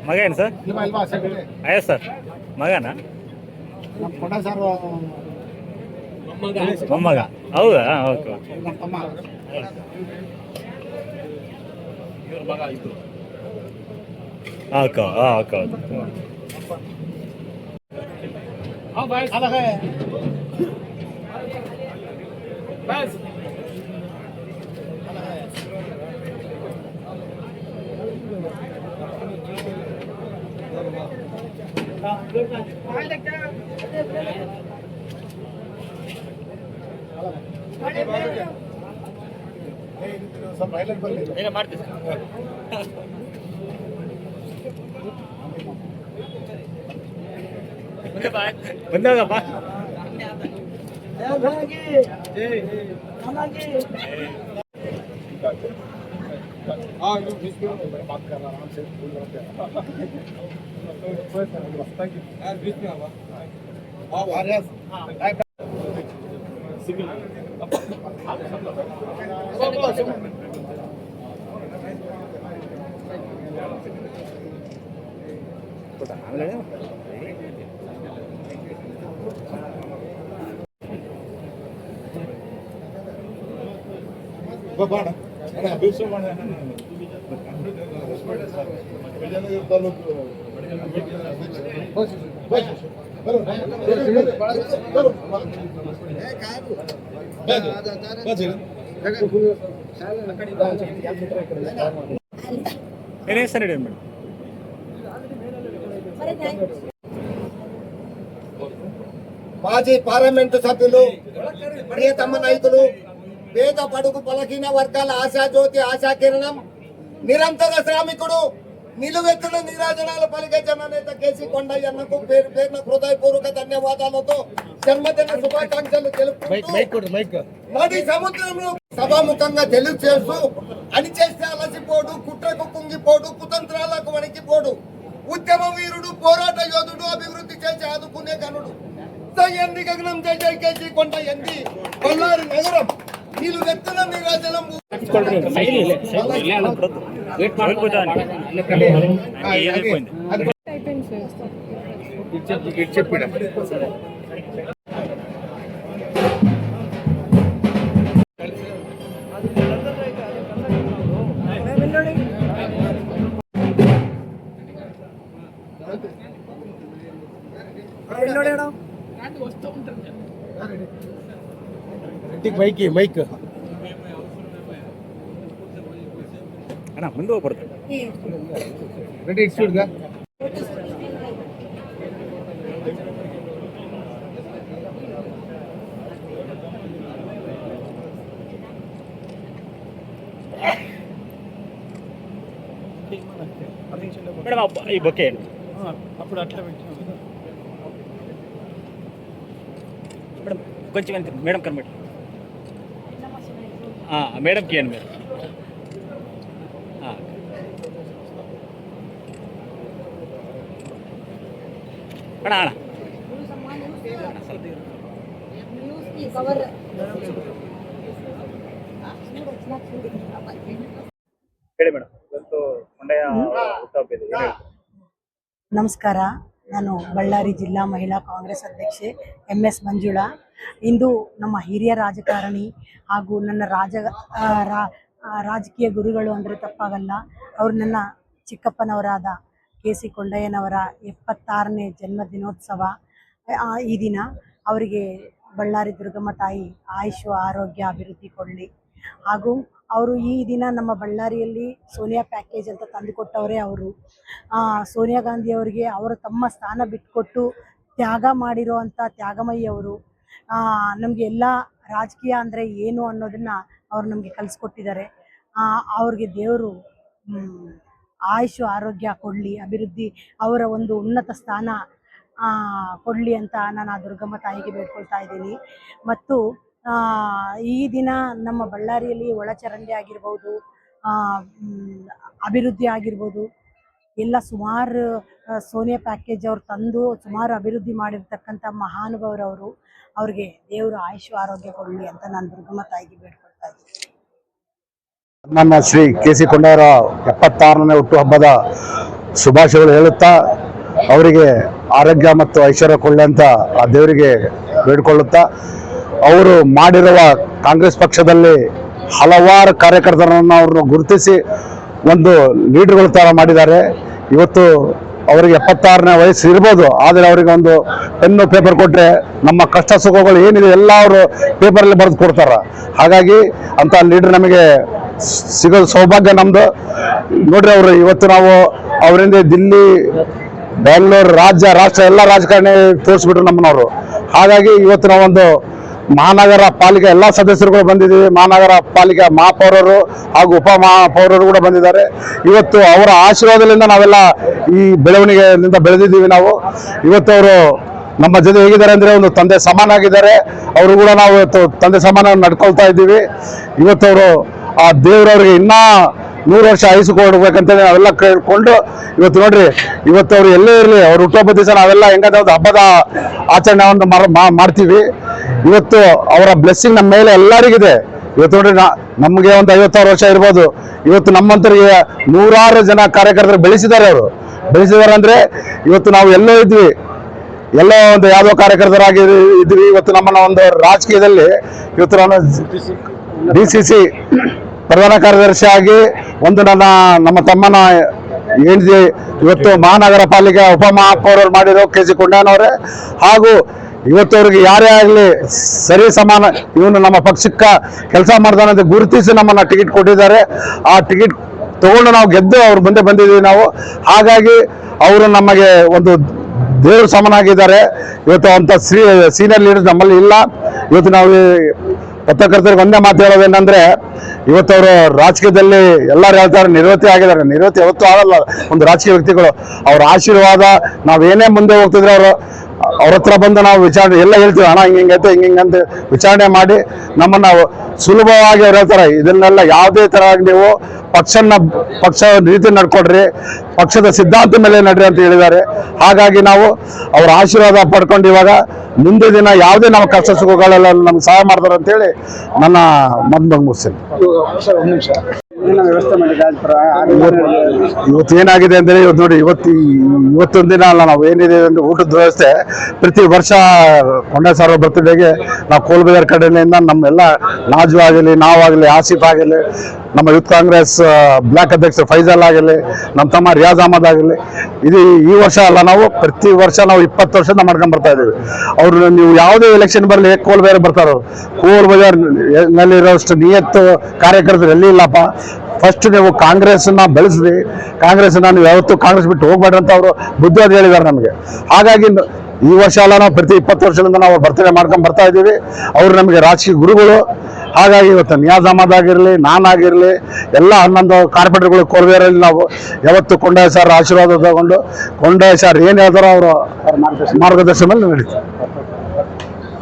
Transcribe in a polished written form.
ಮಗ ಏನು ಸರ್? ಆಯ್ತು ಸರ್, ಮಗನಾ? ಮೊಮ್ಮಗ. ಹೌದಾ? Okay okay. Okay okay okay. ಬಂದಾಗಪ್ಪ. ಏನೇ ಸರ್ ಹೇಳಿ ಮೇಡಮ್. మాజీ పార్లమెంటు సభ్యులు, ప్రియతమ నాయకులు, పేద పడుగు బలహీన వర్గాల ఆశాజ్యోతి, ఆశాకిరణం, నిరంతర శ్రామికుడు, నిలువెత్తున నీరాజనాలు పలికే జననేత కేసీ కొండయ్యన్నకు పేరు పేరున హృదయపూర్వక ధన్యవాదాలతో జన్మదిన శుభాకాంక్షలు తెలుపుతూ నది సముద్రంలో సభాముఖంగా తెలియజేస్తూ అణిచేస్తే అలసిపోడు, కుట్రకు కుంగిపోడు, కుతంత్రాలకు వణికిపోడు, ఉద్యమ వీరుడు, పోరాట యోధుడు, అభివృద్ధి చేసి ఆదుకునే గనుడు, ఎంది గగనం జయ కేసీ కొండయ్యంది బళ్ళారి నగరం నిలువెత్తున నీరాజనం. ಮೈಕ್ ಅಣ್ಣ ಮುಂದೆ ಹೋಗ್ಬಾರ್ದು. ರೆಡಿ ಇಟ್ಸುಡ್ಗ మేడం ఈ బొకే అప్పుడు అట్లా మేడం కొంచెం వెనక మేడం కనబడి మేడంకి ఇవ్వండి మీరు. అన్నా అన్నా ಹೇಳಿ ಮೇಡಮ್. ಇವತ್ತು ಕೊಂಡಯ್ಯ ಹುಟ್ಟುಹಬ್ಬ ಇದೆ, ಏನು ಹೇಳ್ತೀರಾ? ನಮಸ್ಕಾರ. ನಾನು ಬಳ್ಳಾರಿ ಜಿಲ್ಲಾ ಮಹಿಳಾ ಕಾಂಗ್ರೆಸ್ ಅಧ್ಯಕ್ಷೆ MS ಮಂಜುಳಾ. ಇಂದು ನಮ್ಮ ಹಿರಿಯ ರಾಜಕಾರಣಿ ಹಾಗೂ ನನ್ನ ರಾಜಕೀಯ ಗುರುಗಳು ಅಂದರೆ ತಪ್ಪಾಗಲ್ಲ, ಅವರು ನನ್ನ ಚಿಕ್ಕಪ್ಪನವರಾದ KC ಕೊಂಡಯ್ಯನವರ 76ನೇ ಜನ್ಮದಿನೋತ್ಸವ. ಈ ದಿನ ಅವರಿಗೆ ಬಳ್ಳಾರಿ ದುರ್ಗಮ್ಮ ತಾಯಿ ಆಯುಷು ಆರೋಗ್ಯ ಅಭಿವೃದ್ಧಿ ಕೊಡಲಿ. ಹಾಗೂ ಅವರು ಈ ದಿನ ನಮ್ಮ ಬಳ್ಳಾರಿಯಲ್ಲಿ ಸೋನಿಯಾ ಪ್ಯಾಕೇಜ್ ಅಂತ ತಂದುಕೊಟ್ಟವರೇ ಅವರು. ಸೋನಿಯಾ ಗಾಂಧಿ ಅವರಿಗೆ ಅವರು ತಮ್ಮ ಸ್ಥಾನ ಬಿಟ್ಟುಕೊಟ್ಟು ತ್ಯಾಗ ಮಾಡಿರೋ ಅಂಥ ತ್ಯಾಗಮಯಿ ಅವರು. ನಮಗೆ ಎಲ್ಲ ರಾಜಕೀಯ ಅಂದರೆ ಏನು ಅನ್ನೋದನ್ನು ಅವರು ನಮಗೆ ಕಲಿಸ್ಕೊಟ್ಟಿದ್ದಾರೆ. ಅವ್ರಿಗೆ ದೇವರು ಆಯುಷು ಆರೋಗ್ಯ ಕೊಡಲಿ, ಅಭಿವೃದ್ಧಿ, ಅವರ ಒಂದು ಉನ್ನತ ಸ್ಥಾನ ಕೊಡಲಿ ಅಂತ ನಾನು ಆ ದುರ್ಗಮ್ಮ ತಾಯಿಗೆ ಬೇಡ್ಕೊಳ್ತಾ ಇದ್ದೀನಿ. ಮತ್ತು ಈ ದಿನ ನಮ್ಮ ಬಳ್ಳಾರಿಯಲ್ಲಿ ಒಳಚರಂಡಿ ಆಗಿರ್ಬೋದು, ಅಭಿವೃದ್ಧಿ ಆಗಿರ್ಬೋದು, ಎಲ್ಲ ಸುಮಾರು ಸೋನಿಯಾ ಪ್ಯಾಕೇಜ್ ಅವ್ರು ತಂದು ಸುಮಾರು ಅಭಿವೃದ್ಧಿ ಮಾಡಿರ್ತಕ್ಕಂಥ ಮಹಾನುಭಾವರವರು. ಅವ್ರಿಗೆ ದೇವರು ಆಯುಷ್ ಆರೋಗ್ಯ ಕೊಡಲಿ ಅಂತ ನಾನು ದುರ್ಗಮ್ಮ ತಾಯಿಗೆ ಬೇಡ್ಕೊಳ್ತಾ ಇದ್ದೀನಿ. ನನ್ನ ಶ್ರೀ ಕೆ.ಸಿ. ಕೊಂಡಯ್ಯನವರ 76ನೇ ಹುಟ್ಟುಹಬ್ಬದ ಶುಭಾಶಯಗಳು ಹೇಳುತ್ತಾ ಅವರಿಗೆ ಆರೋಗ್ಯ ಮತ್ತು ಐಶ್ವರ್ಯ ಕೊಡಲಿ ಅಂತ ಆ ದೇವರಿಗೆ ಬೇಡಿಕೊಳ್ಳುತ್ತಾ, ಅವರು ಮಾಡಿರುವ ಕಾಂಗ್ರೆಸ್ ಪಕ್ಷದಲ್ಲಿ ಹಲವಾರು ಕಾರ್ಯಕರ್ತರನ್ನು ಅವ್ರನ್ನ ಗುರುತಿಸಿ ಒಂದು ಲೀಡರ್ಗಳ ಥರ ಮಾಡಿದ್ದಾರೆ. ಇವತ್ತು ಅವರಿಗೆ 76ನೇ ವಯಸ್ಸು ಇರ್ಬೋದು, ಆದರೆ ಅವರಿಗೆ ಒಂದು ಪೆನ್ನು ಪೇಪರ್ ಕೊಟ್ಟರೆ ನಮ್ಮ ಕಷ್ಟ ಸುಖಗಳು ಏನಿದೆ ಎಲ್ಲ ಅವರು ಪೇಪರಲ್ಲಿ ಬರೆದು ಕೊಡ್ತಾರೆ. ಹಾಗಾಗಿ ಅಂತ ಲೀಡರ್ ನಮಗೆ ಸಿಗೋದು ಸೌಭಾಗ್ಯ ನಮ್ಮದು. ನೋಡ್ರಿ, ಅವರು ಇವತ್ತು ನಾವು ಅವರಿಂದ ದಿಲ್ಲಿ, ಬೆಂಗಳೂರು, ರಾಜ್ಯ, ರಾಷ್ಟ್ರ ಎಲ್ಲ ರಾಜಕಾರಣಿ ತೋರಿಸ್ಬಿಟ್ರು ನಮ್ಮನವರು. ಹಾಗಾಗಿ ಇವತ್ತು ನಾವೊಂದು ಮಹಾನಗರ ಪಾಲಿಕೆ ಎಲ್ಲ ಸದಸ್ಯರುಗಳು ಬಂದಿದ್ದೀವಿ. ಮಹಾನಗರ ಪಾಲಿಕೆ ಮಹಾಪೌರರು ಹಾಗೂ ಉಪ ಮಹಾಪೌರರು ಕೂಡ ಬಂದಿದ್ದಾರೆ. ಇವತ್ತು ಅವರ ಆಶೀರ್ವಾದದಿಂದ ನಾವೆಲ್ಲ ಈ ಬೆಳವಣಿಗೆಯಿಂದ ಬೆಳೆದಿದ್ದೀವಿ. ನಾವು ಇವತ್ತು ಅವರು ನಮ್ಮ ಜೊತೆ ಹೇಗಿದ್ದಾರೆ ಅಂದರೆ ಒಂದು ತಂದೆ ಸಮಾನ ಆಗಿದ್ದಾರೆ. ಅವರು ಕೂಡ ನಾವು ಇವತ್ತು ತಂದೆ ಸಮಾನ ನಡ್ಕೊಳ್ತಾ ಇದ್ದೀವಿ. ಇವತ್ತು ಅವರು ಆ ದೇವರವ್ರಿಗೆ ಇನ್ನೂ 100 ವರ್ಷ ಆಯುಸು ಕೊಡ್ಬೇಕಂತೇಳಿ ನಾವೆಲ್ಲ ಕೇಳ್ಕೊಂಡು ಇವತ್ತು ನೋಡ್ರಿ, ಇವತ್ತು ಅವ್ರು ಎಲ್ಲೇ ಇರಲಿ ಅವ್ರ ಹುಟ್ಟುಹಬ್ಬ ದಿವಸ ನಾವೆಲ್ಲ ಹೆಂಗಾದ ಹಬ್ಬದ ಆಚರಣೆ ಒಂದು ಮಾಡ್ತೀವಿ. ಇವತ್ತು ಅವರ ಬ್ಲೆಸ್ಸಿಂಗ್ ನಮ್ಮ ಮೇಲೆ ಎಲ್ಲರಿಗಿದೆ. ಇವತ್ತು ನೋಡ್ರಿ, ನಮಗೆ ಒಂದು 56 ವರ್ಷ ಇರ್ಬೋದು. ಇವತ್ತು ನಮ್ಮಂತರಿಗೆ 100 ಜನ ಕಾರ್ಯಕರ್ತರು ಬೆಳೆಸಿದ್ದಾರೆ. ಅವರು ಬೆಳೆಸಿದ್ದಾರೆ ಅಂದ್ರೆ ಇವತ್ತು ನಾವು ಎಲ್ಲೋ ಇದ್ವಿ, ಎಲ್ಲೋ ಒಂದು ಯಾವುದೋ ಕಾರ್ಯಕರ್ತರಾಗಿ ಇದ್ವಿ. ಇವತ್ತು ನಮ್ಮನ್ನ ಒಂದು ರಾಜಕೀಯದಲ್ಲಿ ಇವತ್ತು ನಾನು DCC ಪ್ರಧಾನ ಕಾರ್ಯದರ್ಶಿ ಆಗಿ ಒಂದು ನಮ್ಮ ತಮ್ಮನ ಏನಿದೆ ಇವತ್ತು ಮಹಾನಗರ ಪಾಲಿಕೆ ಉಪ ಮಹಾಪೌರರು ಮಾಡಿರೋ ಕೆ.ಸಿ. ಕೊಂಡಯ್ಯನವರೇ. ಹಾಗೂ ಇವತ್ತು ಅವ್ರಿಗೆ ಯಾರೇ ಆಗಲಿ ಸರಿ ಸಮಾನ, ಇವನು ನಮ್ಮ ಪಕ್ಷಕ್ಕೆ ಕೆಲಸ ಮಾಡ್ತಾನೆ ಅಂತ ಗುರುತಿಸಿ ನಮ್ಮನ್ನ ಟಿಕೆಟ್ ಕೊಟ್ಟಿದ್ದಾರೆ. ಆ ಟಿಕೆಟ್ ತಗೊಂಡು ನಾವು ಗೆದ್ದು ಅವ್ರ ಮುಂದೆ ಬಂದಿದ್ದೀವಿ ನಾವು. ಹಾಗಾಗಿ ಅವರು ನಮಗೆ ಒಂದು ದೇವರು ಸಮನಾಗಿದ್ದಾರೆ. ಇವತ್ತು ಅಂತ ಸೀನಿಯರ್ ಲೀಡರ್ಸ್ ನಮ್ಮಲ್ಲಿ ಇಲ್ಲ. ಇವತ್ತು ನಾವು ಪತ್ರಕರ್ತರಿಗೆ ಒಂದೇ ಮಾತು ಹೇಳೋದೇನಂದ್ರೆ, ಇವತ್ತು ಅವರು ರಾಜಕೀಯದಲ್ಲಿ ಎಲ್ಲರೂ ಹೇಳ್ತಾರೆ ನಿವೃತ್ತಿ ಆಗಿದ್ದಾರೆ. ನಿವೃತ್ತಿ ಯಾವತ್ತೂ ಆಗಲ್ಲ ಒಂದು ರಾಜಕೀಯ ವ್ಯಕ್ತಿಗಳು. ಅವ್ರ ಆಶೀರ್ವಾದ, ನಾವೇನೇ ಮುಂದೆ ಹೋಗ್ತಿದ್ರೆ ಅವ್ರ ಹತ್ರ ಬಂದು ನಾವು ವಿಚಾರಣೆ ಎಲ್ಲ ಹೇಳ್ತೀವಿ, ಹಣ ಹಿಂಗೈತೆ ಹಿಂಗಂತ ವಿಚಾರಣೆ ಮಾಡಿ ನಮ್ಮನ್ನ ಸುಲಭವಾಗಿ ಅವ್ರು ಹೇಳ್ತಾರೆ. ಇದನ್ನೆಲ್ಲ ಯಾವುದೇ ತರ ನೀವು ಪಕ್ಷ ರೀತಿ ನಡ್ಕೊಡ್ರಿ, ಪಕ್ಷದ ಸಿದ್ಧಾಂತ ಮೇಲೆ ನಡ್ರಿ ಅಂತ ಹೇಳಿದ್ದಾರೆ. ಹಾಗಾಗಿ ನಾವು ಅವ್ರ ಆಶೀರ್ವಾದ ಪಡ್ಕೊಂಡು ಇವಾಗ ಮುಂದೆ ದಿನ ಯಾವುದೇ ನಮ್ಮ ಕಷ್ಟ ಸುಖಗಳೆಲ್ಲ ನಮ್ಗೆ ಸಹಾಯ ಮಾಡ್ತಾರೆ ಅಂತೇಳಿ ನನ್ನ ಮದ್ದು ಮುಗಿಸ್ತೀನಿ. ಇವತ್ತು ಏನಾಗಿದೆ ಅಂದ್ರೆ, ಇವತ್ತು ನೋಡಿ, ಇವತ್ತೊಂದು ದಿನ ಅಲ್ಲ, ನಾವು ಏನಿದೆ ಅಂದ್ರೆ ಊಟದ ವ್ಯವಸ್ಥೆ ಪ್ರತಿ ವರ್ಷ ಕೊಂಡಯ್ಯ ಸರ್ ಬರ್ತ್ಡೇಗೆ ನಾವು ಕೋಲ್ಬಜಾರ್ ಕಡೆಯಿಂದ ನಮ್ಮೆಲ್ಲ ನಾಜು ಆಗಲಿ, ನಾವಾಗಲಿ, ಆಸಿಫ್ ಆಗಲಿ, ನಮ್ಮ ಯೂತ್ ಕಾಂಗ್ರೆಸ್ ಬ್ಲಾಕ್ ಅಧ್ಯಕ್ಷ ಫೈಜಲ್ ಆಗಲಿ, ನಮ್ಮ ತಮ್ಮ ರಿಯಾಜ್ ಅಹಮದ್ ಆಗಲಿ, ಇದು ಈ ವರ್ಷ ಅಲ್ಲ, ನಾವು ಪ್ರತಿ ವರ್ಷ ನಾವು 20 ವರ್ಷದಿಂದ ಮಾಡ್ಕೊಂಡು ಬರ್ತಾ ಇದ್ದೀವಿ. ಅವರು ನೀವು ಯಾವುದೇ ಎಲೆಕ್ಷನ್ ಬರಲಿ ಕೋಲ್ಬಜಾರ್ ಬರ್ತಾರ. ಕೋಲ್ಬಜಾರ್ ನಲ್ಲಿರೋಷ್ಟು ನಿಯತ್ತು ಕಾರ್ಯಕರ್ತರು ಎಲ್ಲಿ ಇಲ್ಲಪ್ಪ. ಫಸ್ಟ್ ನೀವು ಕಾಂಗ್ರೆಸ್ನ ಬೆಳೆಸ್ರಿ, ಕಾಂಗ್ರೆಸ್ನ ನೀವು ಯಾವತ್ತೂ ಕಾಂಗ್ರೆಸ್ ಬಿಟ್ಟು ಹೋಗ್ಬೇಡ್ರಿ ಅಂತ ಅವರು ಬುದ್ಧಿವಾದ ಹೇಳಿದ್ದಾರೆ ನಮಗೆ. ಹಾಗಾಗಿ ಈ ವರ್ಷ ಅಲ್ಲ, ನಾವು ಪ್ರತಿ 20 ವರ್ಷದಿಂದ ನಾವು ಬರ್ತಡೇ ಮಾಡ್ಕೊಂಡು ಬರ್ತಾ ಇದ್ದೀವಿ. ಅವರು ನಮಗೆ ರಾಜಕೀಯ ಗುರುಗಳು. ಹಾಗಾಗಿ ಇವತ್ತು ನಿಯಾಜ್ ಅಹಮದ್ ಆಗಿರಲಿ, ನಾನಾಗಿರಲಿ, ಎಲ್ಲ 11 ಕಾರ್ಪೊರೇಟರ್ಗಳು ಕೋಲ್ಬೇರಲ್ಲಿ ನಾವು ಯಾವತ್ತು ಕೊಂಡಯ್ಯ ಸರ್ ಆಶೀರ್ವಾದ ತಗೊಂಡು ಕೊಂಡಯ್ಯ ಸರ್ ಏನು ಹೇಳ್ತಾರೋ ಅವರು ಮಾರ್ಗದರ್ಶನದಲ್ಲಿ ನಡೀತೀವಿ.